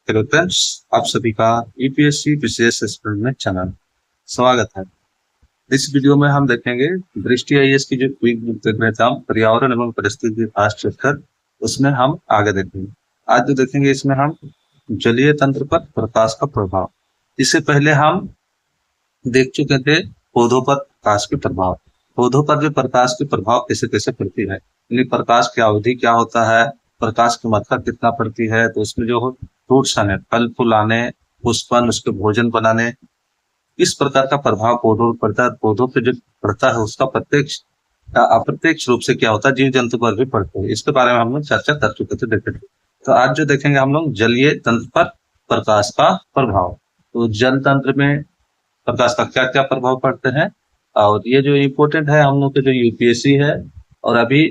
Hello friends, आप सभी का यूपीएससी विशेष एक्सपेरिमेंट चैनल स्वागत है। इस वीडियो में हम देखेंगे दृष्टि आईएएस की जो क्विक बुक देख रहे थे हम, पर्यावरण एवं परिस्थिति फास्ट चैप्टर, उसमें हम आगे देखेंगे। आज जो देखेंगे इसमें हम जलीय तंत्र पर प्रकाश का प्रभाव। इससे पहले हम देख चुके थे पौधों पर प्रकाश के प्रभाव। पौधों पर जो प्रकाश के प्रभाव कैसे कैसे पड़ती है, यानी प्रकाश की अवधि क्या होता है, प्रकाश की मात्रा कितना पड़ती है, तो उसमें जो फ्रूट्स आने, फल फूल आने, पुष्पन, उसके भोजन बनाने, इस प्रकार का प्रभाव पौधों पर पड़ता है। पौधों पर जो पड़ता है उसका प्रत्यक्ष या अप्रत्यक्ष रूप से क्या होता है, जीव जंतु पर भी पड़ता है। इसके बारे में हम लोग चर्चा कर चुके थे, देखे थे। तो आज जो देखेंगे हम लोग जलीय तंत्र पर प्रकाश का प्रभाव। तो जल तंत्र में प्रकाश का क्या क्या प्रभाव पड़ते हैं, और ये जो इम्पोर्टेंट है हम लोग के जो यूपीएससी है और अभी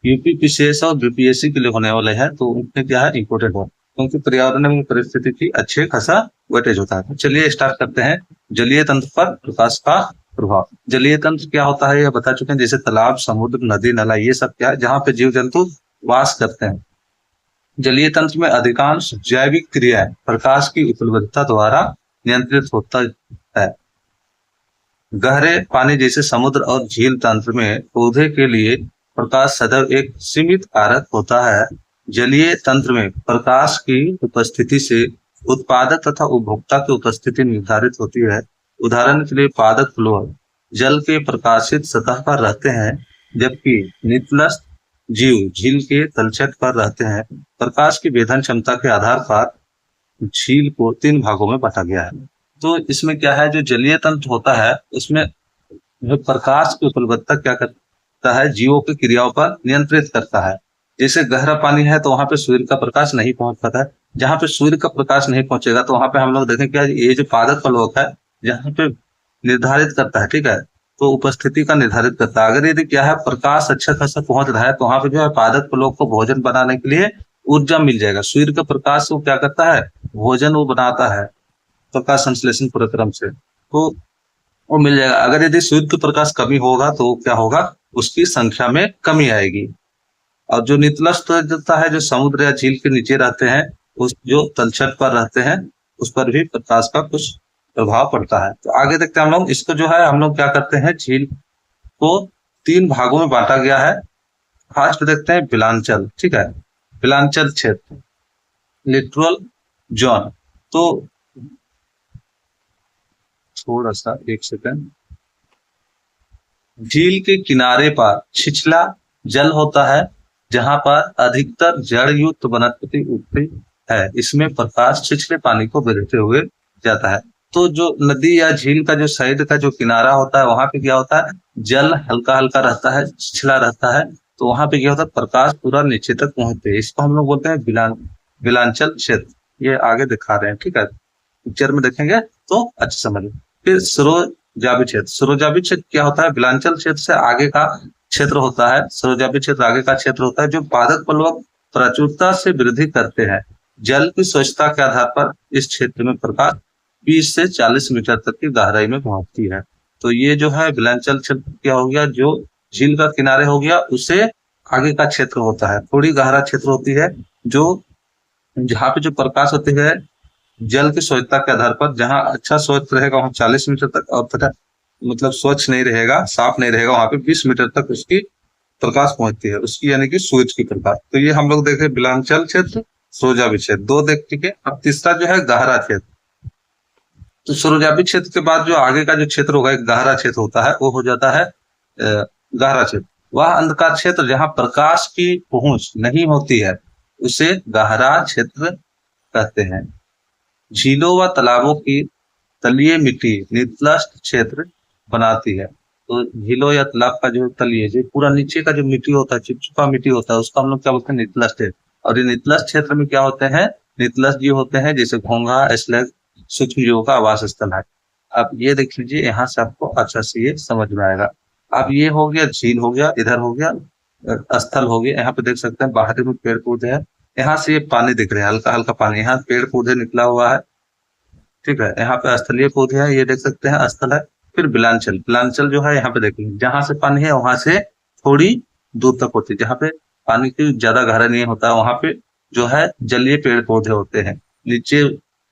यूपीपीसीएस और बीपीएससी के लिए होने वाले हैं, तो उनमें क्या है इम्पोर्टेंट हो, क्योंकि पर्यावरण में परिस्थिति की अच्छे खासा वेटेज होता है। चलिए स्टार्ट करते हैं जलीय तंत्र पर प्रकाश का प्रभाव। जलीय तंत्र क्या होता है यह बता चुके हैं, जैसे तालाब, समुद्र, नदी, नाला, ये सब क्या है जहाँ पे जीव जंतु वास करते हैं। जलीय तंत्र में अधिकांश जैविक क्रियाएं प्रकाश की उपलब्धता द्वारा नियंत्रित होता है। गहरे पानी जैसे समुद्र और झील तंत्र में पौधे के लिए प्रकाश सदैव एक सीमित कारक होता है। जलीय तंत्र में प्रकाश की उपस्थिति से उत्पादक तथा उपभोक्ता की उपस्थिति निर्धारित होती है। उदाहरण के लिए पादप फ्लोर जल के प्रकाशित सतह पर रहते हैं, जबकि नितलस्थ जीव झील के तलछट पर रहते हैं। प्रकाश की वेधन क्षमता के आधार पर झील को 3 भागों में बांटा गया है। तो इसमें क्या है, जो जलीय तंत्र होता है उसमें जो प्रकाश की उपलब्धता क्या करता है, जीवों की क्रियाओं पर नियंत्रित करता है। जैसे गहरा पानी है तो वहां पे सूर्य का प्रकाश नहीं पहुंच पाता है। जहां पे सूर्य का प्रकाश नहीं पहुंचेगा तो वहां पे हम लोग देखें क्या, ये जो पादप फलोक है जहाँ पे निर्धारित करता है, ठीक है, तो उपस्थिति का निर्धारित करता है। अगर यदि क्या है प्रकाश अच्छा खासा पहुंच रहा है तो वहां पे जो है पादप फलोक को भोजन बनाने के लिए ऊर्जा मिल जाएगा। सूर्य का प्रकाश वो क्या करता है, भोजन वो बनाता है प्रकाश संश्लेषण प्रक्रम से, तो वो मिल जाएगा। अगर यदि सूर्य का प्रकाश कमी होगा तो क्या होगा, उसकी संख्या में कमी आएगी। और जो नितलस्थ होता है, जो समुद्र या झील के नीचे रहते हैं, उस जो तलछट पर रहते हैं, उस पर भी प्रकाश का कुछ प्रभाव पड़ता है। तो आगे देखते हैं हम लोग, इसको जो है हम लोग क्या करते हैं, झील को 3 भागों में बांटा गया है। फर्स्ट देखते हैं बिलांचल, ठीक है, बिलांचल क्षेत्र, लिटरल जोन। तो थोड़ा सा एक सेकंड, झील के किनारे पर छिछला जल होता है जहां पर अधिकतर जड़ युक्त वनस्पति उगती है। इसमें प्रकाश छिछले पानी को बहते हुए जाता है। तो जो नदी या झील का जो साइड का जो किनारा होता है वहां पे क्या होता है, जल हल्का हल्का रहता है, छिछला रहता है, तो वहां पे क्या होता है प्रकाश पूरा नीचे तक पहुंचते हैं। इसको हम लोग बोलते हैं बिलांचल क्षेत्र। ये आगे दिखा रहे हैं, ठीक है, पिक्चर में देखेंगे तो अच्छे समझ। फिर सरोजाबी क्षेत्र, सरोजाबी क्षेत्र क्या होता है, बिलांचल क्षेत्र से आगे का क्षेत्र होता है। सरोजाबी क्षेत्र आगे का क्षेत्र होता है जो पादप फलों प्रचुरता से वृद्धि करते हैं। जल की स्वच्छता के आधार पर इस क्षेत्र में प्रकाश 20 से 40 मीटर तक की गहराई में पहुंचती है। तो ये जो है बिलांचल क्षेत्र क्या हो गया, जो झील का किनारे हो गया, उससे आगे का क्षेत्र होता है। थोड़ी गहरा क्षेत्र होती है जो जहाँ पे जो प्रकाश होती है जल की स्वच्छता के आधार पर, जहां अच्छा स्वच्छ रहेगा वहां 40 मीटर तक, और तथा मतलब स्वच्छ नहीं रहेगा, साफ नहीं रहेगा, वहां पे 20 मीटर तक उसकी प्रकाश पहुंचती है, उसकी यानी कि सूरज की प्रकाश। तो ये हम लोग देखे बिलांचल क्षेत्र, सरोजाबी क्षेत्र, 2 देख चुके। अब तीसरा जो है गहरा क्षेत्र। तो सरोजाबी क्षेत्र के बाद जो आगे का जो क्षेत्र होगा, एक गहरा क्षेत्र होता है, वो हो जाता है गहरा क्षेत्र। वह अंधकार क्षेत्र जहां प्रकाश की पहुंच नहीं होती है उसे गहरा क्षेत्र कहते हैं। झीलों व तालाबों की तलीय मिट्टी नितलस्थ क्षेत्र बनाती है। तो झीलों या तालाब का जो तलीय, जो पूरा नीचे का जो मिट्टी होता है, चिपचिपा मिट्टी होता है, उसको हम लोग क्या बोलते हैं, नितलस्थ क्षेत्र। और ये नितलस्थ क्षेत्र में क्या होते हैं, नितलस्थ जीव होते हैं, जैसे घोंघा, स्लग, सूक्ष्म जीवों का आवास स्थल है। अब ये देख लीजिए, यहाँ से आपको अच्छा से ये समझ में आएगा। अब ये हो गया झील, हो गया, इधर हो गया स्थल हो गया। यहाँ पे देख सकते हैं बाहर में पेड़ पौधे हैं, यहाँ से ये पानी दिख रहा है, हल्का हल्का पानी, यहाँ पेड़ पौधे निकला हुआ है, ठीक है। यहाँ पे स्थलीय पौधे हैं, ये देख सकते हैं स्थल है। फिर बिलांचल, बिलांचल जो है यहाँ पे देखेंगे, जहां से पानी है वहां से थोड़ी दूर तक होती है, जहाँ पे पानी की ज्यादा गहरा नहीं होता है, वहां पे जो है जलीय पेड़ पौधे होते हैं। नीचे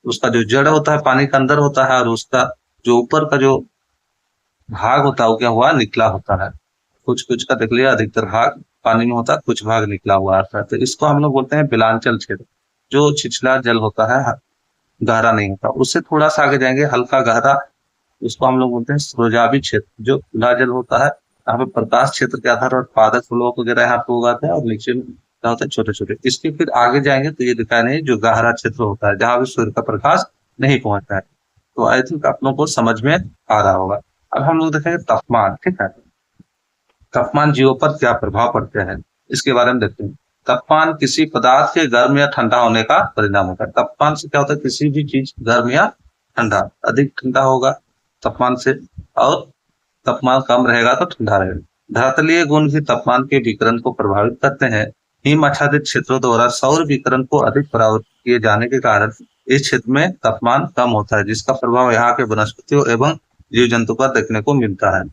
उसका जो जड़ होता है पानी के अंदर होता है, और उसका जो ऊपर का जो भाग होता है वो क्या हुआ, निकला होता है। कुछ कुछ का देख लिया, अधिकतर भाग पानी में होता है, कुछ भाग निकला हुआ आता है। तो इसको हम लोग बोलते हैं बिलांचल क्षेत्र। जो छिछला जल होता है, गहरा नहीं होता। उससे थोड़ा सा आगे जाएंगे, हल्का गहरा, उसको हम लोग बोलते हैं सरोजावी क्षेत्र। जो खुला जल होता है, यहाँ पे प्रकाश क्षेत्र के आधार पर पादप फूलों वगैरह यहाँ पे उगाते हैं, और नीचे में क्या होता है, छोटे छोटे। इसके फिर आगे जाएंगे तो ये दिखाया नहीं, जो गहरा क्षेत्र होता है जहाँ भी सूर्य का प्रकाश नहीं पहुंचता है। तो आई थिंक आप लोगों को समझ में आ रहा होगा। अब हम लोग देखेंगे तापमान। ठीक है, तापमान जीवों पर क्या प्रभाव पड़ते हैं, इसके बारे में देखते हैं। तापमान किसी पदार्थ के गर्म या ठंडा होने का परिणाम होता है। तापमान से क्या होता है, किसी भी चीज गर्म या ठंडा, अधिक ठंडा होगा तापमान से, और तापमान कम रहेगा तो ठंडा रहेगा। धरातलीय गुण भी तापमान के विकिरण को प्रभावित करते हैं। हिम आच्छादित क्षेत्रों द्वारा सौर विकिरण को अधिक परावर्तित किए जाने के कारण इस क्षेत्र में तापमान कम होता है, जिसका प्रभाव यहाँ के वनस्पतियों एवं जीव जंतु पर देखने को मिलता है।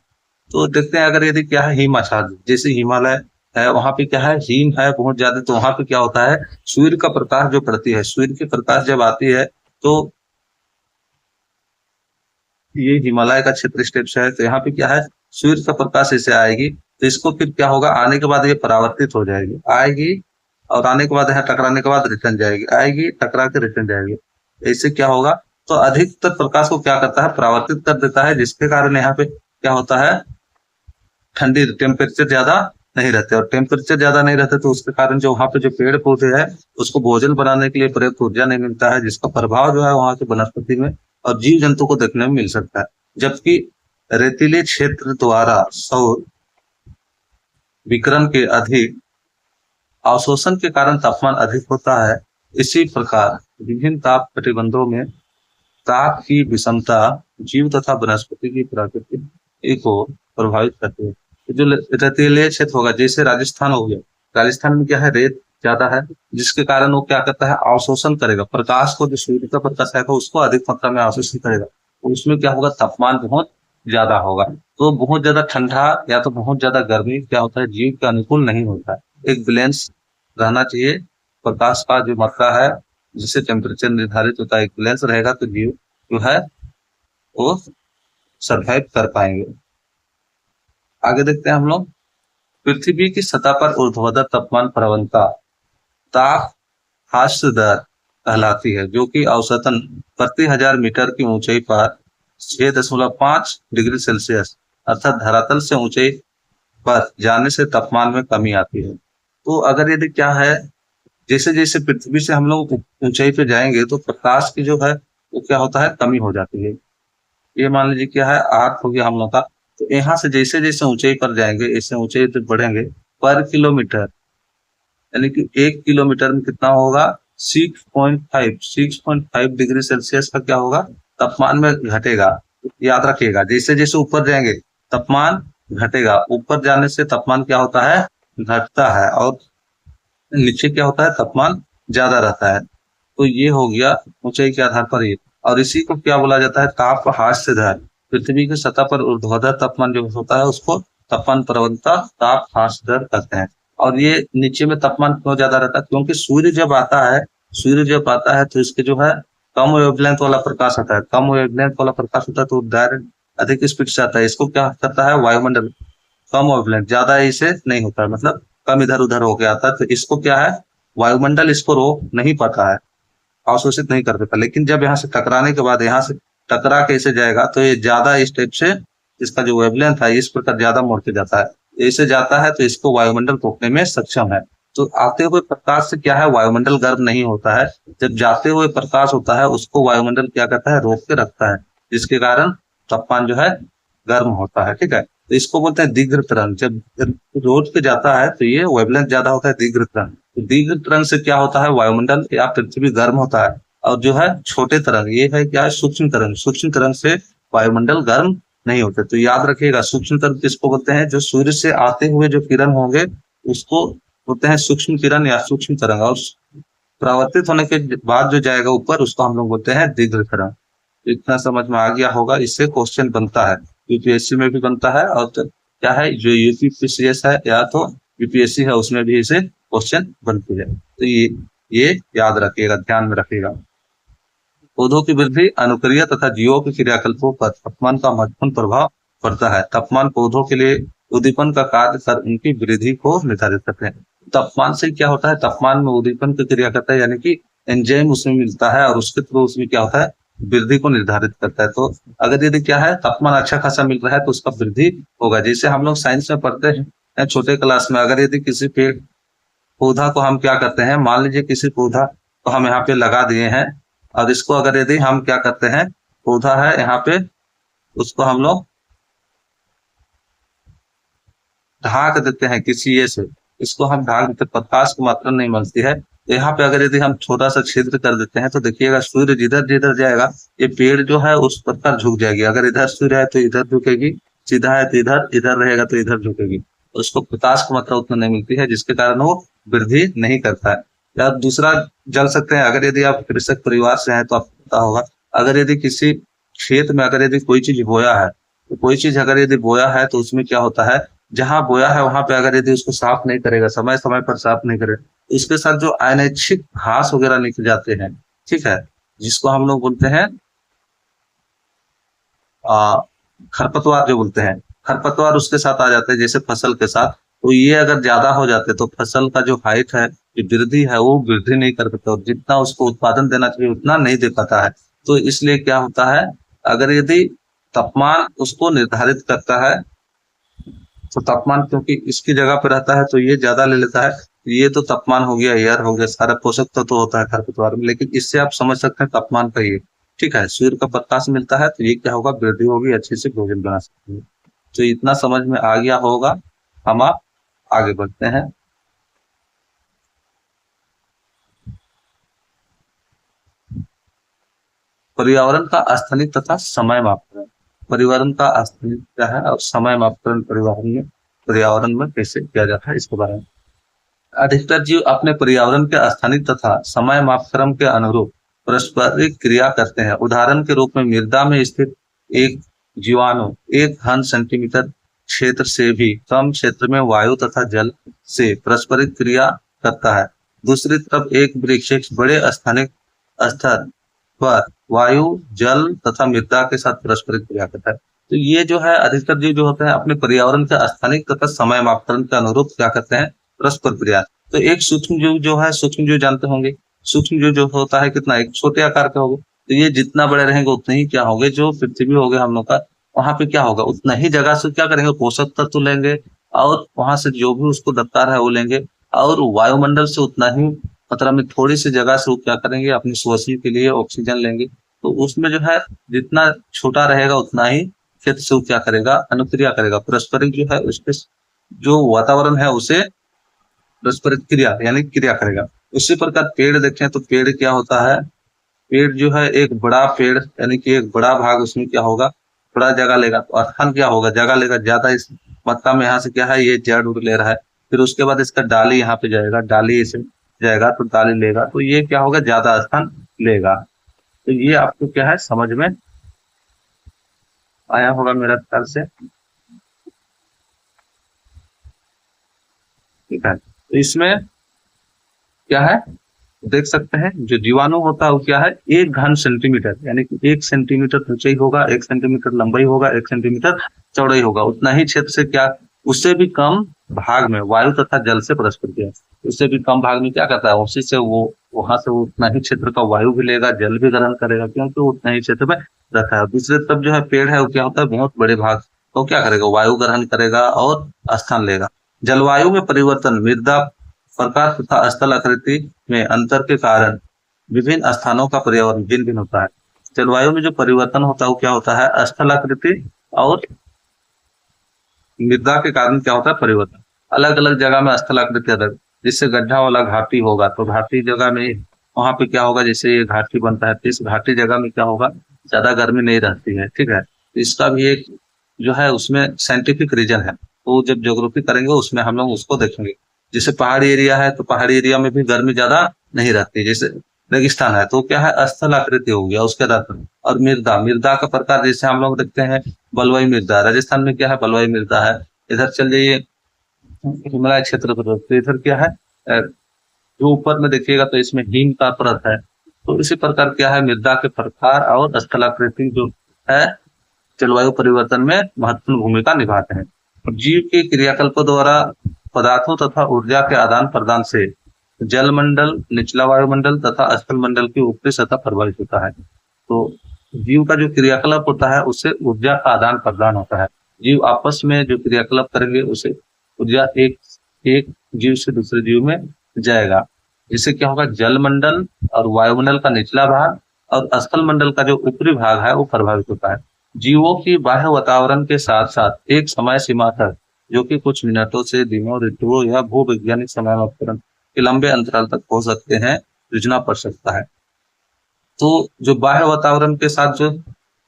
तो देखते हैं, अगर यदि क्या है, हिम आच्छादित, जैसे हिमालय है, वहां पे क्या है, हिम है बहुत ज्यादा, तो वहां पे क्या होता है, सूर्य का प्रकाश जो पड़ती है, सूर्य की प्रकाश जब आती है तो ये हिमालय का क्षेत्र स्टेप्स है, तो यहाँ पे क्या है, सूर्य का प्रकाश ऐसे आएगी, तो इसको फिर क्या होगा, आने के बाद ये परावर्तित हो जाएगी, आएगी, और आने के बाद यहाँ टकराने के बाद रिटर्न जाएगी, आएगी, टकरा के रिटर्न जाएगी। ऐसे क्या होगा, तो अधिकतर प्रकाश को क्या करता है, परावर्तित कर देता है, जिसके कारण यहाँ पे क्या होता है, ठंडी, टेम्परेचर ज्यादा नहीं रहते, और टेम्परेचर ज्यादा नहीं रहते तो उसके कारण जो वहां पे जो पेड़ पौधे हैं उसको भोजन बनाने के लिए पर्याप्त ऊर्जा नहीं मिलता है, जिसका प्रभाव जो है वहां के वनस्पति में और जीव जंतु को देखने में मिल सकता है। जबकि रेतीले क्षेत्र द्वारा सौर विकिरण के अधिक अवशोषण के कारण तापमान अधिक होता है। इसी प्रकार विभिन्न ताप प्रतिबंधों में ताप की विषमता जीव तथा वनस्पति की प्रकृति को प्रभावित करती है। जो रेतीले क्षेत्र होगा, जैसे राजस्थान हो गया, राजस्थान में क्या है, रेत ज्यादा है, जिसके कारण वो क्या करता है, अवशोषण करेगा प्रकाश को, जो सूर्य का प्रकाश है उसको अधिक मात्रा में अवशोषण करेगा, उसमें क्या होगा, तापमान बहुत ज्यादा होगा। तो बहुत ज्यादा ठंडा या तो बहुत ज्यादा गर्मी क्या होता है, जीव के अनुकूल नहीं होता है। एक बैलेंस रहना चाहिए, प्रकाश का जो मात्रा है जिससे टेम्परेचर निर्धारित होता है, एक बैलेंस रहेगा तो जीव जो है वो सरवाइव कर पाएंगे। आगे देखते हैं हम लोग, पृथ्वी की सतह पर ऊर्ध्वाधर तापमान प्रवणता ताप हास्य दर कहलाती है, जो कि औसतन प्रति 1000 मीटर की ऊंचाई पर 6.5 डिग्री सेल्सियस अर्थात धरातल से ऊंचाई पर जाने से तापमान में कमी आती है। तो अगर यदि क्या है, जैसे जैसे पृथ्वी से हम लोग ऊंचाई पे जाएंगे तो प्रकाश की जो है वो क्या होता है, कमी हो जाती है। ये मान लीजिए क्या है, आर्थ हो गया हम लोग का, तो यहाँ से जैसे जैसे ऊंचाई पर जाएंगे, ऐसे ऊंचाई तक बढ़ेंगे, पर किलोमीटर यानी कि 1 किलोमीटर में कितना होगा, 6.5 डिग्री सेल्सियस का क्या होगा, तापमान में घटेगा। याद रखिएगा, जैसे जैसे ऊपर जाएंगे तापमान घटेगा, ऊपर जाने से तापमान क्या होता है, घटता है, और नीचे क्या होता है, तापमान ज्यादा रहता है। तो ये हो गया ऊंचाई के आधार पर ये, और इसी को क्या बोला जाता है, ताप हास्य दर। पृथ्वी की सतह पर ऊर्ध्वाधर तापमान जो होता है उसको तापमान प्रवणता ताप हास्य दर कहते हैं। और ये नीचे में तापमान क्यों ज्यादा रहता है, क्योंकि सूर्य जब आता है, सूर्य जब आता है तो इसके जो है कम वेवलेंथ वाला प्रकाश आता है, कम वेवलेंथ वाला प्रकाश होता है तो डायरेक्ट अधिक स्पीड से आता है। इसको क्या करता है, वायुमंडल कम वेवलेंथ, ज्यादा इसे नहीं होता है, मतलब कम इधर उधर होके आता है, तो इसको क्या है, वायुमंडल इसको रोक नहीं पाता है, अवशोषित नहीं कर देता। लेकिन जब यहाँ से टकराने के बाद, यहाँ से टकरा के ऐसे जाएगा तो ये ज्यादा इस टाइप से इसका जो वेवलेंथ है इस प्रकार ज्यादा मोड़ के जाता है, ऐसे जाता है तो इसको वायुमंडल रोकने में सक्षम है। तो आते हुए प्रकाश से क्या है, वायुमंडल गर्म नहीं होता है, जब जाते हुए प्रकाश होता है उसको वायुमंडल क्या करता है, रोक के रखता है, जिसके कारण तापमान जो है गर्म होता है। ठीक है, तो इसको बोलते हैं दीर्घ तरंग। जब रोड पे जाता है तो ये वेवलेंथ ज्यादा होता है, दीर्घ तरंग। तो दीर्घ तरंग से क्या होता है, वायुमंडल या पृथ्वी गर्म होता है, और जो है छोटे तरंग ये है क्या है, सूक्ष्म तरंग। सूक्ष्म तरंग से वायुमंडल गर्म नहीं होते। तो याद रखिएगा, सूक्ष्म तरंग किसको बोलते हैं, जो सूर्य से आते हुए जो किरण होंगे उसको बोलते हैं सूक्ष्म किरण या सूक्ष्म तरंग, और परावर्तित होने के बाद जो जाएगा ऊपर उसको हम लोग बोलते हैं दीर्घ तरंग। इतना समझ में आ गया होगा, इससे क्वेश्चन बनता है, यूपीएससी में भी बनता है, और क्या है जो यूपीपीसीएस है या तो यूपीएससी है उसमें भी इसे क्वेश्चन बनती है। तो ये याद रखिएगा, ध्यान में रखिएगा। पौधों की वृद्धि अनुक्रिया तथा जीवों के क्रियाकल्पों पर तापमान का महत्वपूर्ण प्रभाव पड़ता है। तापमान पौधों के लिए उद्दीपन का कार्य कर उनकी वृद्धि को निर्धारित करते हैं। तापमान से क्या होता है, तापमान में उद्दीपन की क्रिया करता है, यानी कि एंजाइम उसमें मिलता है और उसके थ्रू उसमें क्या होता है, वृद्धि को निर्धारित करता है। तो अगर यदि क्या है, तापमान अच्छा खासा मिल रहा है तो उसका वृद्धि होगा। जैसे हम लोग साइंस में पढ़ते हैं छोटे क्लास में, अगर यदि किसी पेड़ पौधा को हम क्या करते हैं, मान लीजिए किसी पौधा को हम यहाँ पे लगा दिए हैं और इसको अगर यदि हम क्या करते हैं, पौधा है यहाँ पे, उसको हम लोग ढाक देते हैं किसी ये से, इसको हम ढाक देते हैं, प्रकाश की मात्रा नहीं मिलती है। तो यहाँ पे अगर यदि हम छोटा सा छिद्र कर देते हैं तो देखिएगा सूर्य जिधर जिधर जाएगा ये पेड़ जो है उस प्रकार झुक जाएगी। अगर इधर सूर्य है तो इधर झुकेगी, सीधा है तो इधर, इधर रहेगा तो इधर झुकेगी। उसको प्रकाश की मात्रा उतना नहीं मिलती है, जिसके कारण वो वृद्धि नहीं करता है। या दूसरा जल सकते हैं, अगर यदि आप कृषक परिवार से हैं तो आपको पता होगा, अगर यदि किसी खेत में अगर यदि कोई चीज बोया है, तो कोई चीज अगर यदि बोया है तो उसमें क्या होता है, जहां बोया है वहां पे अगर यदि उसको साफ नहीं करेगा, समय समय पर साफ नहीं करे, इसके साथ जो अनैच्छिक घास वगैरह निकल जाते हैं, ठीक है, जिसको हम लोग बोलते हैं खरपतवार जो बोलते हैं, खरपतवार उसके साथ आ जाते हैं जैसे फसल के साथ। तो ये अगर ज्यादा हो जाते तो फसल का जो हाइट है, जो वृद्धि है, वो वृद्धि नहीं कर पाता और जितना उसको उत्पादन देना चाहिए उतना नहीं दे पाता है। तो इसलिए क्या होता है, अगर यदि तापमान उसको निर्धारित करता है, तो तापमान क्योंकि इसकी जगह पे रहता है तो ये ज्यादा ले लेता है। ये तो तापमान हो गया, एयर हो गया, सारा पोषक तत्व तो होता है खरपतवार में, लेकिन इससे आप समझ सकते हैं तापमान का ये, ठीक है, सूर्य का प्रकाश मिलता है तो ये क्या होगा, वृद्धि होगी, अच्छे से भोजन बना सकते हैं। तो इतना समझ में आ गया होगा, हम आप आगे बढ़ते हैं। पर्यावरण का स्थानिक तथा समय मापकरण। पर्यावरण का स्थानिक क्या है और समय मापकरण पर्यावरण में कैसे किया जाता है, इसके बारे में। अधिकतर जीव अपने पर्यावरण के स्थानिक तथा समय मापक्रम के अनुरूप पारस्परिक क्रिया करते हैं। उदाहरण के रूप में मृदा में स्थित एक जीवाणु 1 घन सेंटीमीटर क्षेत्र से भी कम क्षेत्र में वायु तथा जल से पारस्परिक क्रिया करता है। दूसरी तरफ एक वृक्ष एक बड़े स्थानिक स्तर पर वायु, जल तथा मृदा के साथ परस्परिक क्रिया करता है। तो ये जो है अधिकतर जीव जो होते हैं अपने पर्यावरण के स्थानिक तथा समय मापकरण के अनुरूप क्या करते हैं, परस्पर क्रिया। तो एक सूक्ष्म जीव जो है, सूक्ष्म जीव जानते होंगे, सूक्ष्म जीव जो होता है कितना, एक छोटे आकार का होगा, तो ये जितना बड़े रहेंगे उतने ही क्या होंगे, जो पृथ्वी हो गया हम लोग का, वहां पे क्या होगा, उतना ही जगह से क्या करेंगे, पोषक तत्व लेंगे और वहां से जो भी उसको दरकार है वो लेंगे, और वायुमंडल से उतना ही मतलब में थोड़ी सी जगह से वो क्या करेंगे, अपनी श्वसन के लिए ऑक्सीजन लेंगे। तो उसमें जो है जितना छोटा रहेगा उतना ही क्षेत्र से वो क्या करेगा, अनुक्रिया करेगा, पारस्परिक जो है उसके जो वातावरण है उसे परस्परिक क्रिया यानी क्रिया करेगा। उसी प्रकार पेड़ देखें तो पेड़ क्या होता है, पेड़ जो है एक बड़ा पेड़ यानी कि एक बड़ा भाग उसमें क्या होगा, बड़ा जगह लेगा, तो स्थान क्या होगा, जगह लेगा ज्यादा, इस मात्रा में यहाँ से क्या है, ये जड़ उड़ ले रहा है, फिर उसके बाद इसका डाली यहाँ पे जाएगा, डाली इसे जाएगा तो डाली लेगा, तो ये क्या होगा, ज्यादा स्थान लेगा। तो ये आपको क्या है समझ में आया होगा मेरा ख्याल से, ठीक है। तो इसमें क्या है, देख सकते हैं जो जीवाणु होता है वो क्या है, 1 घन सेंटीमीटर यानी कि 1 सेंटीमीटर ऊंचाई होगा, 1 सेंटीमीटर लंबाई होगा, 1 सेंटीमीटर चौड़ाई होगा, उतना ही क्षेत्र से क्या, उससे भी कम भाग में वायु तथा जल से परस्पर क्रिया, उससे भी कम भाग में क्या करता है, उसी से वो वहां से वो उतना ही क्षेत्र का वायु भी लेगा, जल भी ग्रहण करेगा, क्योंकि वो उतना ही क्षेत्र में रखा है। दूसरे तरफ जो है पेड़ है वो क्या होता है, बहुत बड़े भाग तो क्या करेगा, वायु ग्रहण करेगा और स्थान लेगा। जलवायु में परिवर्तन, मृदा प्रकार तथा स्थल आकृति में अंतर के कारण विभिन्न स्थानों का पर्यावरण भिन्न भिन्न होता है। जलवायु में जो परिवर्तन होता है वो क्या होता है, स्थल आकृति और मृदा के कारण क्या होता है, परिवर्तन। अलग अलग जगह में स्थल आकृति अलग, जिससे गड्ढा वाला घाटी होगा तो घाटी जगह में वहां पे क्या होगा, जैसे ये घाटी बनता है तो इस घाटी जगह में क्या होगा, ज्यादा गर्मी नहीं रहती है, ठीक है। तो इसका भी एक जो है उसमें साइंटिफिक रीजन है, तो जब ज्योग्राफी करेंगे उसमें हम लोग उसको देखेंगे। जैसे पहाड़ी एरिया है तो पहाड़ी एरिया में भी गर्मी ज्यादा नहीं रहती, जैसे रेगिस्तान है तो क्या है, स्थल आकृति हो गया उसके आधार पर। और मृदा, मृदा का प्रकार जैसे हम लोग देखते हैं बलुई मृदा, राजस्थान में क्या है, बलुई मृदा है। इधर चल जाइए हिमालय क्षेत्र पर तो इधर क्या है, जो ऊपर में देखिएगा तो इसमें हिम का परत है, तो इसी प्रकार क्या है, मृदा के प्रकार और स्थलाकृति जो है जलवायु परिवर्तन में महत्वपूर्ण भूमिका निभाते हैं। और जीव के क्रियाकल्पों द्वारा पदार्थों तथा ऊर्जा के आदान प्रदान से जलमंडल, निचला वायुमंडल तथा स्थल मंडल की ऊपरी सतह प्रभावित होता है। तो जीव का जो क्रियाकलाप होता है उससे ऊर्जा का आदान प्रदान होता है। जीव आपस में जो क्रियाकलाप करेंगे उसे ऊर्जा एक एक जीव से दूसरे जीव में जाएगा। इससे क्या होगा, जलमंडल और वायुमंडल का निचला भाग और स्थल मंडल का जो ऊपरी भाग है वो प्रभावित होता है। जीवों की बाह्य वातावरण के साथ साथ एक समय सीमा तक, जो कि कुछ मिनटों से दिनों, ऋतुओं या भू वैज्ञानिक समय के लंबे अंतराल तक हो सकते हैं, जूझना पड़ सकता है। तो जो बाह्य वातावरण के साथ जो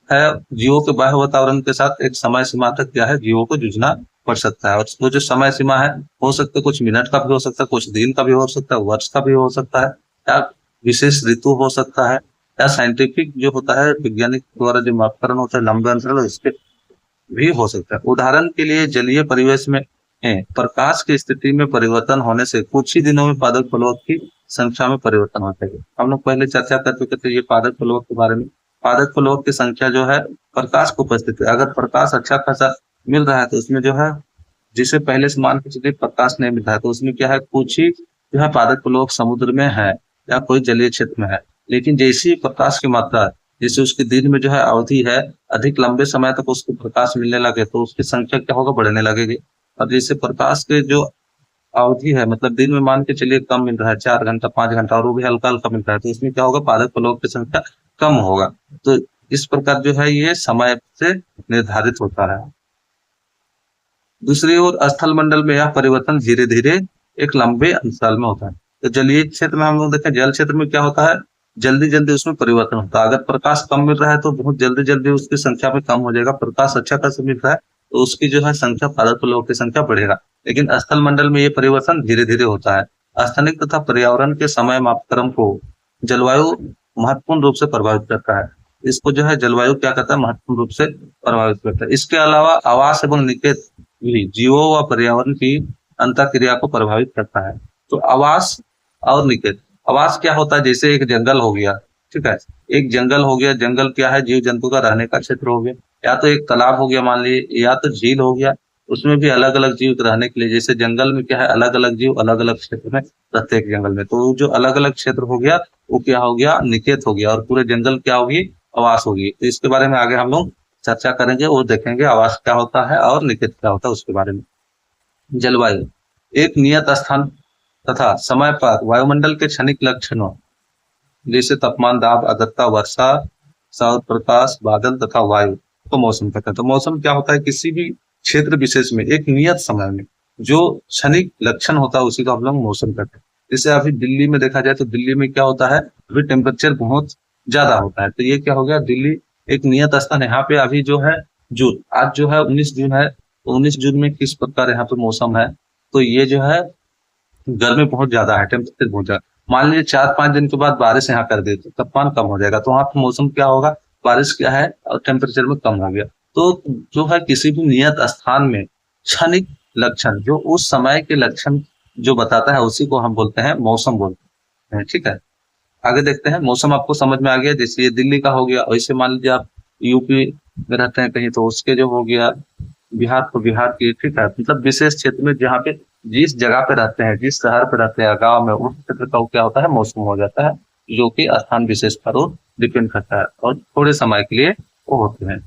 है, जीवों के बाह्य वातावरण के साथ एक समय सीमा तक क्या है, जीवों को जूझना पड़ सकता है। और वो जो समय सीमा है, हो सकता है कुछ मिनट का भी हो सकता है, कुछ दिन का भी हो सकता है, वर्ष का भी हो सकता है, या विशेष ऋतु हो सकता है, या साइंटिफिक जो होता है वैज्ञानिक द्वारा जो मापकरण होता है लंबे अंतराल, इसके भी हो सकता है। उदाहरण के लिए जलीय परिवेश में प्रकाश की स्थिति में परिवर्तन होने से कुछ ही दिनों में पादप प्लवक की संख्या में परिवर्तन होता है। हम लोग पहले चर्चा कर चुके थे ये पादप प्लवक के बारे में। पादप प्लवक की संख्या जो है प्रकाश को उपस्थित है, अगर प्रकाश अच्छा खासा मिल रहा है तो उसमें जो है, जिसे पहले से मान के चलिए प्रकाश नहीं मिल रहा है, तो उसमें क्या है, कुछ ही जो है पादप प्लवक समुद्र में है या कोई जलीय क्षेत्र में है। लेकिन जैसी प्रकाश की मात्रा, जैसे उसके दिन में जो है अवधि है, अधिक लंबे समय तक उसको प्रकाश मिलने लगे तो उसकी संख्या क्या होगा, बढ़ने लगेगी। और जैसे प्रकाश के जो अवधि है, मतलब दिन में मान के चलिए कम मिल रहा है, 4 घंटा 5 घंटा, और वो भी हल्का हल्का मिल रहा है, तो इसमें क्या होगा, पादप प्लवक की संख्या कम होगा। तो इस प्रकार जो है ये समय से निर्धारित होता है। दूसरी ओर स्थल मंडल में यह परिवर्तन धीरे धीरे एक लंबे अंतराल में होता है। तो जलीय क्षेत्र में हम लोग देखें, जल क्षेत्र में क्या होता है, जल्दी जल्दी उसमें परिवर्तन होता है। अगर प्रकाश कम मिल रहा है तो बहुत जल्दी जल्दी उसकी संख्या में कम हो जाएगा। प्रकाश अच्छा खासा मिल रहा है तो उसकी जो है संख्या, पादप प्लवक की संख्या बढ़ेगा। लेकिन स्थल मंडल में ये परिवर्तन धीरे धीरे होता है। स्थनिक तथा पर्यावरण के समय मापक्रम को जलवायु महत्वपूर्ण रूप से प्रभावित करता है। इसको जो है जलवायु क्या करता है, महत्वपूर्ण रूप से प्रभावित करता है। इसके अलावा आवास एवं निकेत भी जीवों व पर्यावरण की अंतःक्रिया को प्रभावित करता है। तो आवास और निकेत, आवास क्या होता है, जैसे एक जंगल हो गया, ठीक है, एक जंगल हो गया, जंगल क्या है, जीव जंतु का रहने का क्षेत्र हो गया, या तो एक तालाब हो गया मान लीजिए, या तो झील हो गया, उसमें भी अलग अलग जीव रहने के लिए, जैसे जंगल में क्या है, अलग अलग जीव अलग अलग क्षेत्र में रहते हैं जंगल में, तो जो अलग अलग क्षेत्र हो गया वो क्या हो गया, निकेत हो गया, और पूरे जंगल क्या होगी, आवास होगी। तो इसके बारे में आगे हम लोग चर्चा करेंगे और देखेंगे आवास क्या होता है और निकेत क्या होता है उसके बारे में। जलवायु एक नियत स्थान तथा समय पर वायुमंडल के क्षणिक लक्षणों, जैसे तापमान, दाब, आर्द्रता, वर्षा, सौर प्रकाश, बादल तथा वायु को मौसम कहते हैं। तो मौसम क्या होता है, किसी भी क्षेत्र विशेष में एक नियत समय में जो क्षणिक लक्षण होता है उसी को हम लोग मौसम कहते हैं। जैसे अभी दिल्ली में देखा जाए तो दिल्ली में क्या होता है, अभी टेम्परेचर बहुत ज्यादा होता है, तो ये क्या हो गया, दिल्ली एक नियत स्थान है। यहाँ पे अभी जो है जून, आज जो है 19 जून है, तो 19 जून में किस प्रकार यहाँ पे मौसम है, तो ये जो है गर्मी बहुत ज्यादा है, टेम्परेचर बहुत ज्यादा। मान लीजिए 4-5 दिन के बाद बारिश यहाँ कर दे तो तापमान कम हो जाएगा, तो वहाँ पे मौसम क्या होगा, बारिश क्या है और टेम्परेचर में कम हो गया। तो जो है किसी भी नियत स्थान में क्षणिक लक्षण, जो उस समय के लक्षण जो बताता है उसी को हम बोलते हैं मौसम बोलते हैं। ठीक है, आगे देखते हैं। मौसम आपको समझ में आ गया, जैसे ये दिल्ली का हो गया, वैसे मान लीजिए आप यूपी में रहते हैं कहीं, तो उसके जो हो गया, बिहार को बिहार की, ठीक है, मतलब विशेष क्षेत्र में जहाँ पे जिस जगह पे रहते हैं, जिस शहर पे रहते हैं, गांव में, उस क्षेत्र का क्या होता है, मौसम हो जाता है, जो कि स्थान विशेष पर डिपेंड करता है और थोड़े समय के लिए वो होते हैं।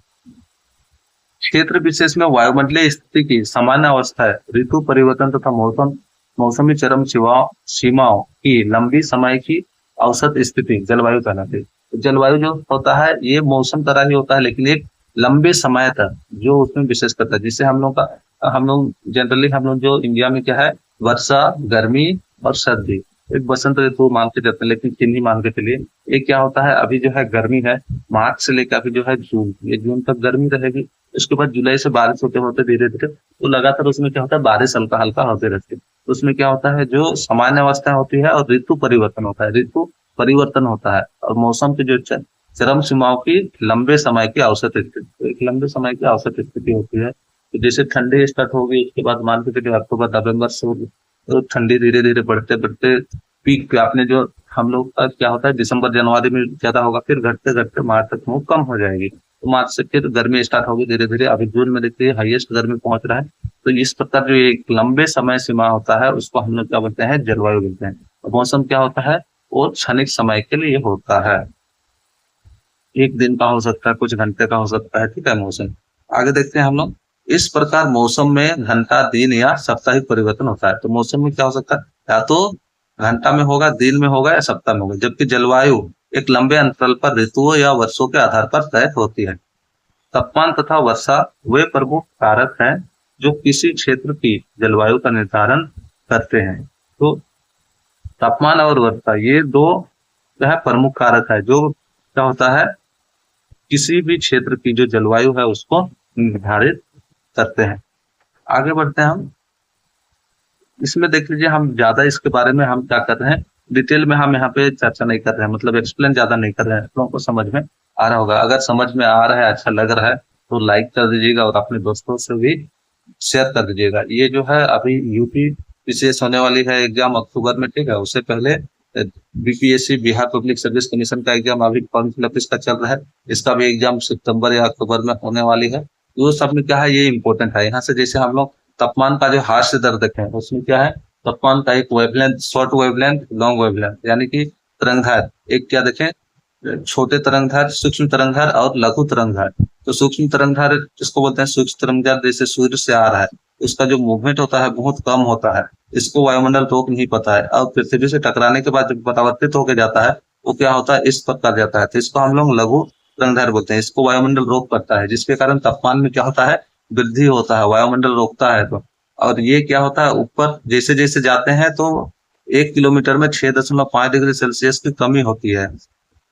क्षेत्र विशेष में वायुमंडलीय स्थिति की सामान्य अवस्था है, ऋतु परिवर्तन तथा मौसमी चरम सीमाओं की लंबी समय की औसत स्थिति जलवायु कहलाती है। तो जलवायु जो होता है ये मौसम तरह ही होता है, लेकिन एक लंबे समय तक जो उसमें विशेष करता है। जिससे हम लोग जनरली हम लोग जो इंडिया में क्या है, वर्षा, गर्मी और सर्दी, एक बसंत ऋतु मान के चलते हैं, लेकिन चिन्ह मान के चलिए। एक क्या होता है, अभी जो है गर्मी है, मार्च से लेकर अभी जो है जून, ये जून तक गर्मी रहेगी। उसके बाद जुलाई से बारिश होते होते धीरे धीरे तो लगातार उसमें क्या होता है, बारिश हल्का हल्का होते रहती है। उसमें क्या होता है, जो सामान्य अवस्था होती है और ऋतु परिवर्तन होता है, ऋतु परिवर्तन होता है, और मौसम की जो चरम सीमाओं की लंबे समय की औसत स्थिति, तो एक लंबे समय की औसत स्थिति होती है। तो जैसे ठंडी स्टार्ट होगी, उसके बाद मान के चलिए अक्टूबर नवंबर से होगी, तो ठंडी धीरे धीरे बढ़ते बढ़ते पीक पे आपने जो हम लोग का क्या होता है दिसंबर जनवरी में ज्यादा होगा, फिर घटते घटते मार्च तक वो कम हो जाएगी, तो मार्च से फिर गर्मी स्टार्ट होगी धीरे धीरे। अभी जून में देखिए हाईएस्ट गर्मी पहुंच रहा है। तो इस प्रकार जो एक लंबे समय सीमा होता है उसको हम लोग क्या बोलते हैं, जलवायु बोलते हैं। और मौसम क्या होता है, वो क्षणिक समय के लिए होता है, एक दिन का हो सकता है, कुछ घंटे का हो सकता है, ठीक है मौसम। आगे देखते हैं हम लोग। इस प्रकार मौसम में घंटा, दिन या साप्ताहिक परिवर्तन होता है। तो मौसम में क्या हो सकता है, या तो घंटा में होगा, दिन में होगा या सप्ताह में होगा। जबकि जलवायु एक लंबे अंतराल पर ऋतुओं या वर्षों के आधार पर तय होती है। तापमान तथा वर्षा वे प्रमुख कारक हैं जो किसी क्षेत्र की जलवायु का निर्धारण करते हैं। तो तापमान और वर्षा ये दो जो है प्रमुख कारक है जो क्या होता है, किसी भी क्षेत्र की जो जलवायु है उसको निर्धारित करते हैं। आगे बढ़ते हैं हम। इसमें देख लीजिए, हम ज्यादा इसके बारे में हम क्या कर रहे हैं, डिटेल में हम यहाँ पे चर्चा नहीं कर रहे हैं, मतलब एक्सप्लेन ज्यादा नहीं कर रहे हैं। आप लोगों को समझ में आ रहा होगा। अगर समझ में आ रहा है, अच्छा लग रहा है, तो लाइक कर दीजिएगा और अपने दोस्तों से भी शेयर कर दीजिएगा। ये जो है अभी यूपी विशेष होने वाली है एग्जाम अक्टूबर में, ठीक है। उससे पहले BPSC Bihar public service commission का एग्जाम अभी फॉर्म फिलअप इसका चल रहा है, इसका भी एग्जाम सितंबर या अक्टूबर में होने वाली है। तो सब में क्या है, ये इंपॉर्टेंट है। यहाँ से जैसे हम लोग तापमान का जो हास्य दर देखें, उसमें क्या है, तापमान का एक wavelength, short wavelength, long wavelength, यानी कि तरंगधार। एक क्या देखें, छोटे तरंगधार, सूक्ष्म तरंगधार और लघु तरंगधार। तो सूक्ष्म तरंगधार किसको बोलते हैं, सूक्ष्म तरंगधार जैसे सूर्य से आ रहा है, उसका जो मूवमेंट होता है बहुत कम होता है, इसको वायुमंडल रोक नहीं पाता है, और पृथ्वी से टकराने के बाद जब परावर्तित होकर जाता है वो क्या होता है, इस प्रकार जाता है। तो इसको हम लोग लघु तरंगधार बोलते हैं। इसको वायुमंडल रोक पाता है, जिसके कारण तापमान में क्या होता है, वृद्धि होता है, वायुमंडल रोकता है। तो और ये क्या होता है, ऊपर जैसे जैसे जाते हैं तो 1 किलोमीटर में 6.5 डिग्री सेल्सियस की कमी होती है,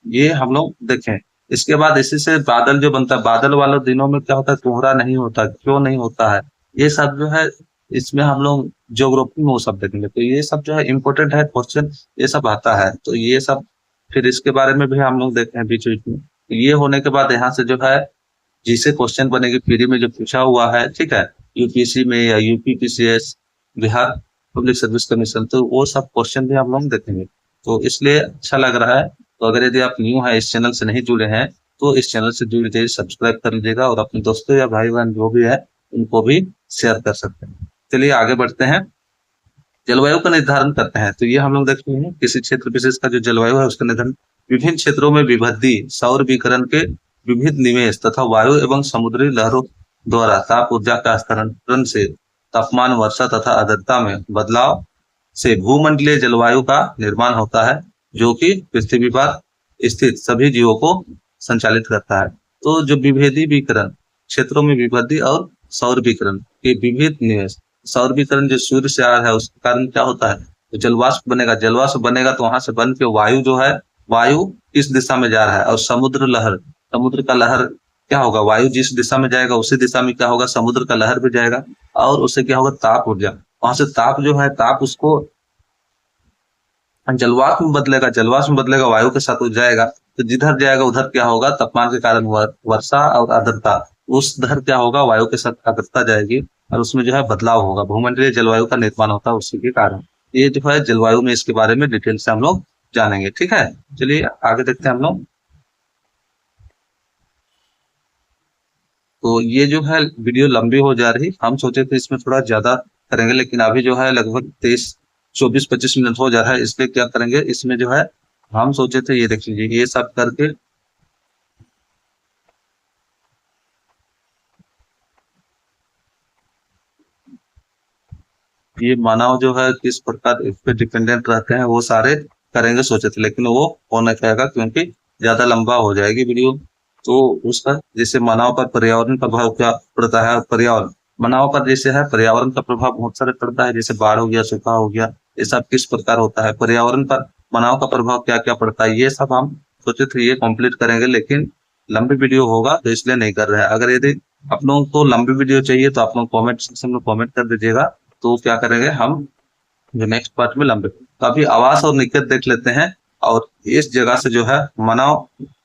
ये हम लोग देखें। इसके बाद इसी से बादल जो बनता है, बादल वाले दिनों में क्या होता है, कोहरा नहीं होता, क्यों नहीं होता है, ये सब जो है इसमें हम लोग ज्योग्राफी में वो सब देखेंगे। तो ये सब जो है इम्पोर्टेंट है क्वेश्चन, ये सब आता है। तो ये सब फिर इसके बारे में भी हम लोग देखते हैं बीच बीच में। तो ये होने के बाद यहाँ से जो है जिसे क्वेश्चन बनेगी फ्री में जो पूछा हुआ है, ठीक है, यूपीएससी में या UPPCS, Bihar public service commission, तो वो सब क्वेश्चन भी हम लोग देखेंगे। तो इसलिए अच्छा लग रहा है। तो अगर यदि आप न्यू है, इस चैनल से नहीं जुड़े हैं, तो इस चैनल से जुड़ जाइए, सब्सक्राइब कर लीजिएगा और अपने दोस्तों या भाई बहन जो भी है उनको भी शेयर कर सकते हैं। चलिए आगे बढ़ते हैं। जलवायु का निर्धारण करते हैं। तो ये हम लोग देखते हैं किसी क्षेत्र विशेष का जो जलवायु है उसका निर्धारण विभिन्न क्षेत्रों में विभक्ति, सौर विकिरण के विविध निवेश तथा वायु एवं समुद्री लहरों द्वारा ताप ऊर्जा का हस्तांतरण से तापमान, वर्षा तथा आर्द्रता में बदलाव से भूमंडलीय जलवायु का निर्माण होता है, जो कि पृथ्वी पर स्थित सभी जीवों को संचालित करता है। तो जो विभेदी विकिरण, क्षेत्रों में विभेदी और सौर विकिरण के विविध निवेश, सौर विकिरण जो सूर्य से आ रहा है उसके कारण क्या होता है, तो जलवाष्प बनेगा, जलवाष्प बनेगा तो वहां से बन के वायु जो है, वायु इस दिशा में जा रहा है। और समुद्र लहर, समुद्र का लहर क्या होगा, वायु जिस दिशा में जाएगा उसी दिशा में क्या होगा, समुद्र का लहर भी जाएगा। और उससे क्या होगा, ताप ऊर्जा, वहां से ताप जो है, ताप उसको जलवाष्प में बदलेगा, जलवाष्प में बदलेगा, वायु के साथ जाएगा। तो जिधर जाएगा उधर क्या होगा, तापमान के कारण वर्षा और आर्द्रता, उस धर क्या होगा, वायु के साथ आर्द्रता जाएगी और उसमें जो है बदलाव होगा, भूमंडलीय जलवायु का निर्माण होता है उसी के कारण। ये जो है जलवायु में, इसके बारे में डिटेल से हम लोग जानेंगे, ठीक है। चलिए आगे देखते हैं हम लोग। तो ये जो है वीडियो लंबी हो जा रही, हम सोचे थे इसमें थोड़ा ज्यादा करेंगे, लेकिन अभी जो है लगभग 24-25 मिनट हो जा रहा है। इसलिए क्या करेंगे, इसमें जो है हम सोचे थे, ये देख लीजिए, ये सब करके ये मानव जो है किस प्रकार इस पे डिपेंडेंट रहते हैं वो सारे करेंगे सोचे थे, लेकिन वो हो नहीं पाएगा क्योंकि ज्यादा लंबा हो जाएगी वीडियो। तो उसका जैसे मानव पर पर्यावरण का प्रभाव क्या पड़ता है, पर्यावरण मानव पर जैसे है, पर्यावरण का प्रभाव बहुत सारे पड़ता है, जैसे बाढ़ हो गया, सूखा हो गया, ये सब किस प्रकार होता है, पर्यावरण पर मानव का प्रभाव क्या क्या पड़ता है, ये सब हम सोचे थे ये कंप्लीट करेंगे, लेकिन लंबी वीडियो होगा तो इसलिए नहीं कर रहे हैं। अगर यदि आप लोगों को लंबी वीडियो चाहिए तो आप लोग कॉमेंट सेक्शन में कॉमेंट कर दीजिएगा, तो क्या करेंगे हम जो नेक्स्ट पार्ट में लंबे। तो अभी आवास और निकट देख लेते हैं। और इस जगह से जो है मानव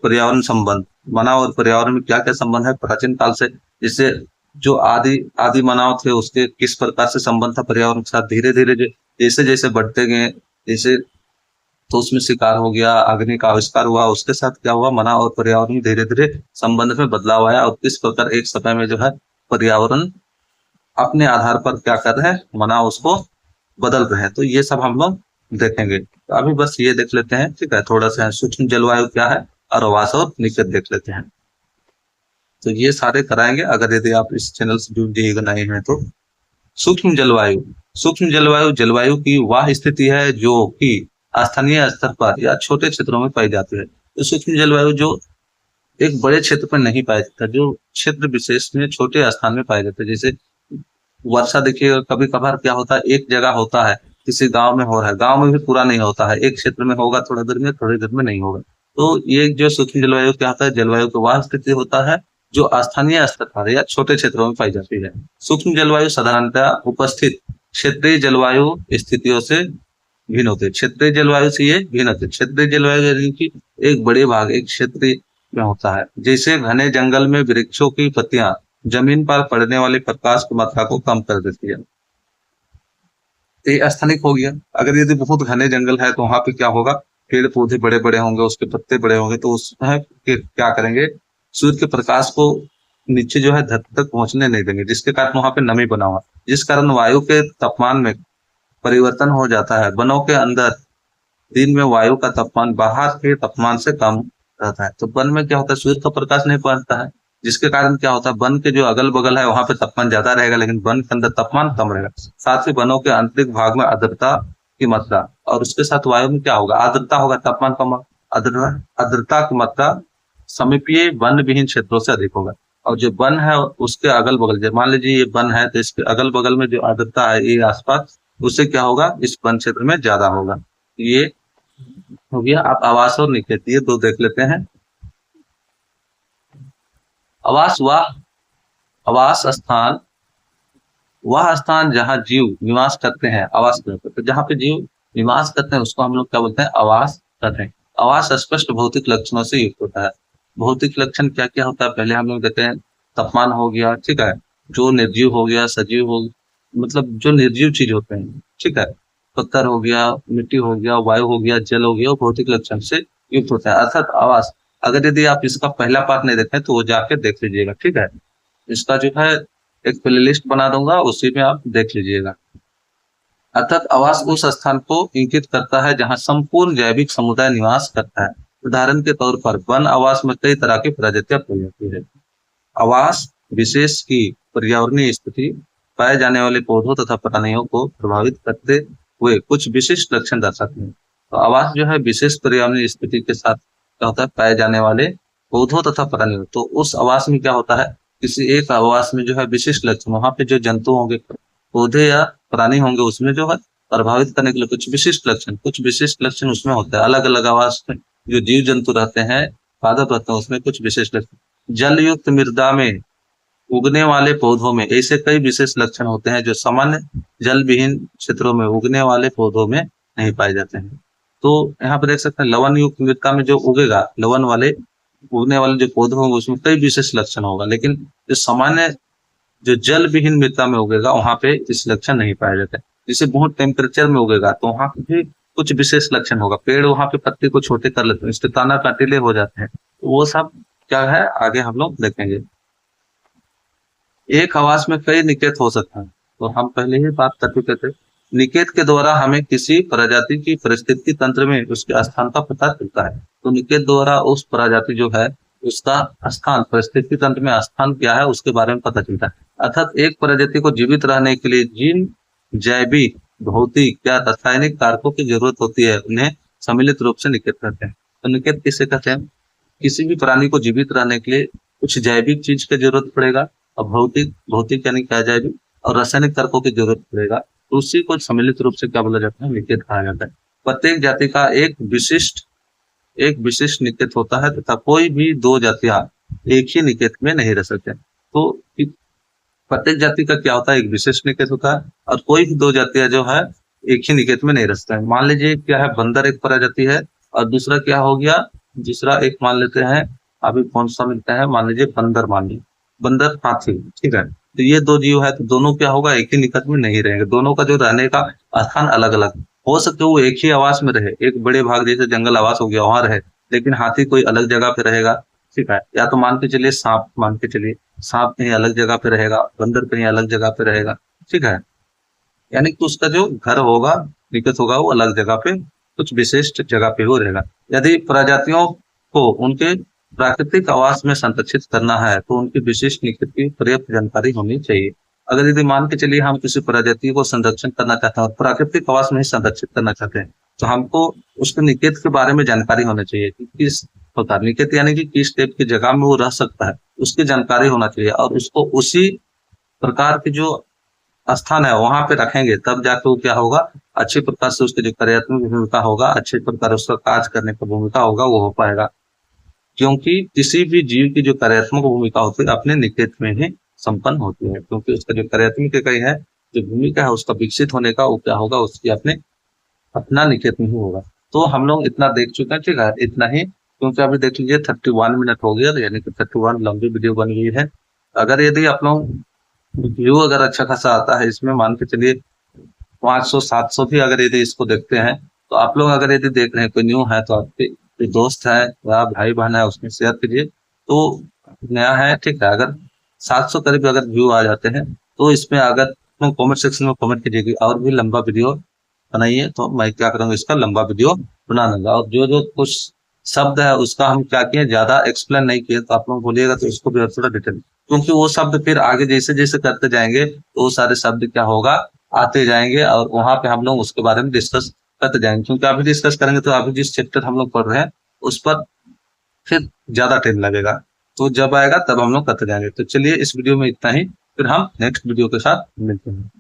पर्यावरण संबंध, मानव और पर्यावरण में क्या क्या संबंध है प्राचीन काल से, जिससे जो आदि आदि मानव थे उसके किस प्रकार से संबंध था पर्यावरण के साथ, धीरे धीरे जैसे जैसे बढ़ते गए, जैसे तो उसमें शिकार हो गया, अग्नि का आविष्कार हुआ, उसके साथ क्या हुआ, मनाव और पर्यावरण में धीरे धीरे संबंध में बदलाव आया और किस प्रकार एक समय में जो है पर्यावरण अपने आधार पर क्या कर रहे हैं, मनाव उसको बदल रहे हैं। तो ये सब हम लोग देखेंगे। तो अभी बस ये देख लेते हैं, ठीक है, थोड़ा सा सूक्ष्म जलवायु क्या है और आवास और निकट देख लेते हैं। तो ये सारे कराएंगे अगर यदि आप इस चैनल से जुड़ जाइएगा नहीं है तो। सूक्ष्म जलवायु, सूक्ष्म जलवायु जलवायु की वह स्थिति है जो कि स्थानीय स्तर पर या छोटे क्षेत्रों में पाई जाती है। तो सूक्ष्म जलवायु जो एक बड़े क्षेत्र पर नहीं पाया जाता, जो क्षेत्र विशेष में छोटे स्थान में पाया जाता है। जैसे वर्षा देखिए कभी कभार क्या होता है, एक जगह होता है, किसी गांव में हो रहा है, गांव में भी पूरा नहीं होता है, एक क्षेत्र में होगा थोड़ा देर में, थोड़ी देर में नहीं होगा। तो ये जो सूक्ष्म जलवायु क्या होता है, जलवायु का वह स्थिति होता है जो स्थानीय स्तर पर या छोटे क्षेत्रों में पाई जाती है। सूक्ष्म जलवायु साधारणतः उपस्थित क्षेत्रीय जलवायु स्थितियों से भिन्न होते हैं। क्षेत्रीय जलवायु से ये भिन्न होते हैं। क्षेत्रीय जलवायु यानी कि एक बड़े भाग एक क्षेत्र में होता है। जैसे घने जंगल में वृक्षों की पत्तियां जमीन पर पड़ने वाले प्रकाश की मात्रा को कम कर देती है, ये स्थानिक हो गया। अगर यदि बहुत घने जंगल है तो वहां पे क्या होगा, पेड़ पौधे बड़े बड़े होंगे, उसके पत्ते बड़े होंगे, तो उसमें क्या करेंगे, सूर्य के प्रकाश को नीचे जो है धरती तक पहुंचने नहीं देंगे, जिसके कारण वहां पे नमी बना हुआ, जिस कारण वायु के तापमान में परिवर्तन हो जाता है। वनों के अंदर दिन में वायु का तापमान बाहर के तापमान से कम रहता है। तो वन में क्या होता है, सूर्य का प्रकाश नहीं पड़ता है, जिसके कारण क्या होता है, वन के जो अगल बगल है वहां पे तापमान ज्यादा रहेगा, लेकिन वन के अंदर तापमान कम रहेगा। साथ ही वनों के आंतरिक भाग में आर्द्रता की मात्रा, और उसके साथ वायु में क्या होगा, आर्द्रता होगा, तापमान कम होगा, आर्द्रता की मात्रा समीपीय वन विहीन क्षेत्रों से अधिक होगा। और जो वन है उसके अगल बगल, मान लीजिए ये वन है तो इसके अगल बगल में जो आर्द्रता है ये आसपास, उससे क्या होगा, इस वन क्षेत्र में ज्यादा होगा। ये हो गया। आप आवास और निकट ये दो देख लेते हैं। आवास आवास स्थान, वह स्थान जहां जीव निवास करते हैं, आवास करते हैं। तो जहां पे जीव निवास करते हैं उसको हम लोग क्या बोलते हैं, आवास करते हैं। आवास स्पष्ट भौतिक लक्षणों से युक्त होता है। भौतिक लक्षण क्या क्या होता है, पहले हम लोग देखते हैं, तापमान हो गया, ठीक है, जो निर्जीव हो गया, सजीव हो, मतलब जो निर्जीव चीज होते हैं, ठीक है, पत्थर हो गया, मिट्टी हो गया, वायु हो गया, जल हो गया, भौतिक लक्षण से युक्त होता है। अर्थात आवास, अगर यदि आप इसका पहला पार्ट नहीं देखें तो वो जाके देख लीजिएगा, ठीक है। इसका जो है एक प्लेलिस्ट बना दूंगा, उसी में आप देख लीजिएगा। अर्थात आवास उस स्थान को इंगित करता है जहां संपूर्ण जैविक समुदाय निवास करता है। उदाहरण के तौर पर वन आवास में कई तरह की प्रजातियां पाई जाती है। आवास विशेष की पर्यावरणीय स्थिति पाए जाने वाले पौधों तथा प्राणियों को प्रभावित करते हुए कुछ विशिष्ट लक्षण दर्शाते हैं। तो आवास जो है विशेष पर्यावरणीय स्थिति के साथ क्या होता है, पाए जाने वाले पौधों तथा प्राणियों। तो उस आवास में क्या होता है, किसी एक आवास में जो है विशिष्ट लक्षण, वहां पे जो जंतु होंगे, पौधे या प्राणी होंगे, उसमें जो है प्रभावित करने के लिए कुछ विशिष्ट लक्षण उसमें होते हैं। अलग अलग आवास में जो जीव जंतु रहते हैं, पादप रहते हैं, उसमें कुछ विशेष लक्षण। जल युक्त मृदा में उगने वाले पौधों में ऐसे कई विशेष लक्षण होते हैं जो सामान्य जल विहीन क्षेत्रों में उगने वाले पौधों में नहीं पाए जाते हैं। तो यहाँ पर देख सकते हैं, लवण युक्त मृदा में जो उगेगा, लवण वाले उगने वाले जो पौधे होंगे उसमें कई विशेष लक्षण होगा, लेकिन जो सामान्य जो जल विहीन मृदा में उगेगा वहां पे इस लक्षण नहीं पाए जाते। जैसे बहुत टेम्परेचर में उगेगा तो वहां पे भी कुछ विशेष लक्षण होगा, पेड़ वहां पे पत्ते को छोटे कर लेते हैं, इसके तना काटिले हो जाते हैं। तो वो सब क्या है आगे हम लोग देखेंगे। एक आवास में कई निकेत हो सकता है, तो हम पहले ही बात कर चुके थे। निकेत के द्वारा हमें किसी प्रजाति की परिस्थिति तंत्र में उसके स्थान का पता चलता है। तो निकेत द्वारा उस प्रजाति जो है उसका स्थान, परिस्थिति तंत्र में स्थान क्या है उसके बारे में पता चलता है। अर्थात एक प्रजाति को जीवित रहने के लिए जिन जैविक, भौतिक या रासायनिक कारकों की जरूरत होती है उन्हें सम्मिलित रूप से निकेत कहते हैं। तो निकेत किसे कहते हैं, किसी भी प्राणी को जीवित रहने के लिए कुछ जैविक चीज की जरूरत पड़ेगा, और भौतिक यानी क्या जैविक, और रासायनिक कारकों की जरूरत पड़ेगा, तो उसी को सम्मिलित रूप से क्या बोला जाता है, निकेत कहा जाता है। प्रत्येक जाति का एक विशिष्ट निकेत होता है तथा कोई भी दो जातियां एक ही निकेत में नहीं रह सकते। तो प्रत्येक जाति का क्या होता है, एक विशिष्ट निकेत होता है, और कोई भी दो जातियां जो है एक ही निकेत में नहीं रह सकते। मान लीजिए क्या है, बंदर एक प्रजाति है, और दूसरा क्या हो गया, दूसरा एक मान लेते हैं, अभी कौन सा मिलता है, मान लीजिए बंदर, मान लीजिए बंदर, हाथी, ठीक है। तो ये दो जीव है, तो दोनों क्या होगा, एक ही निकट में नहीं रहेंगे, दोनों का जो रहने का स्थान अलग अलग हो सकता है वो एक ही आवास में रहे, एक बड़े भाग जैसे जंगल आवास हो गया वहां रहे, लेकिन हाथी कोई अलग जगह पे रहेगा, ठीक है। या तो मान के चलिए सांप, मान के चलिए सांप कहीं अलग जगह पे रहेगा, बंदर कहीं अलग जगह पे रहेगा, ठीक है। यानी कि उसका जो घर होगा, निकट होगा, वो अलग जगह पे कुछ विशिष्ट जगह पे वो रहेगा। यदि प्रजातियों को उनके प्राकृतिक आवास में संरक्षित करना है तो उनकी विशिष्ट निकट की पर्याप्त जानकारी होनी चाहिए। अगर यदि मान के चलिए हम किसी प्रजाति को संरक्षण करना चाहते हैं और प्राकृतिक आवास में ही संरक्षित करना चाहते हैं, तो हमको उसके निकेत के बारे में जानकारी होनी चाहिए कि किस प्रकार निकेत, यानी कि किस टाइप की जगह में वो रह सकता है, उसकी जानकारी होना चाहिए। और उसको उसी प्रकार की जो स्थान है वहां पे रखेंगे, तब जाके वो क्या होगा, अच्छे प्रकार से उसकी जो कार्यात्मक भूमिका होगा, अच्छे प्रकार उसका कार्य करने का भूमिका होगा, वो हो पाएगा। क्योंकि किसी भी जीव की जो कार्यात्मक भूमिका होती है अपने निकेत में ही संपन्न होती है, क्योंकि उसका जो कार्यात्मक इकाई है, जो भूमिका है उसका विकसित होने का, वो क्या होगा, उसकी अपने अपना निकेत में ही होगा। तो हम लोग इतना देख चुके हैं, ठीक है, इतना ही, क्योंकि अभी देख लीजिए 31 मिनट हो गया, यानी कि 31 लंबी वीडियो बन गई है। अगर यदि आप लोग व्यू अगर अच्छा खासा आता है इसमें, मान के चलिए 500-700 भी अगर यदि इसको देखते हैं, तो आप लोग अगर यदि देख रहे हैं, कोई न्यू है तो आपके कोई दोस्त है या भाई बहन है उसमें शेयर कीजिए। तो नया है, ठीक है, अगर 700 करीब अगर व्यू आ जाते हैं तो इसमें अगर कमेंट सेक्शन में कमेंट कीजिएगा और भी लंबा वीडियो बनाइए, तो मैं क्या करूंगा, इसका लंबा वीडियो बना दूंगा। और जो जो कुछ शब्द है उसका हम क्या किए, ज्यादा एक्सप्लेन नहीं किए, तो आप लोग बोलिएगा तो इसको भी और थोड़ा डिटेल, क्योंकि वो शब्द फिर आगे जैसे जैसे करते जाएंगे तो वो सारे शब्द क्या होगा, आते जाएंगे और वहां पे हम लोग उसके बारे में डिस्कस करते जाएंगे। क्योंकि अभी डिस्कस करेंगे तो अभी जिस चैप्टर हम लोग पढ़ रहे हैं उस पर फिर ज्यादा टाइम लगेगा, तो जब आएगा तब हम लोग करते जाएंगे। तो चलिए इस वीडियो में इतना ही, फिर हम नेक्स्ट वीडियो के साथ मिलते हैं।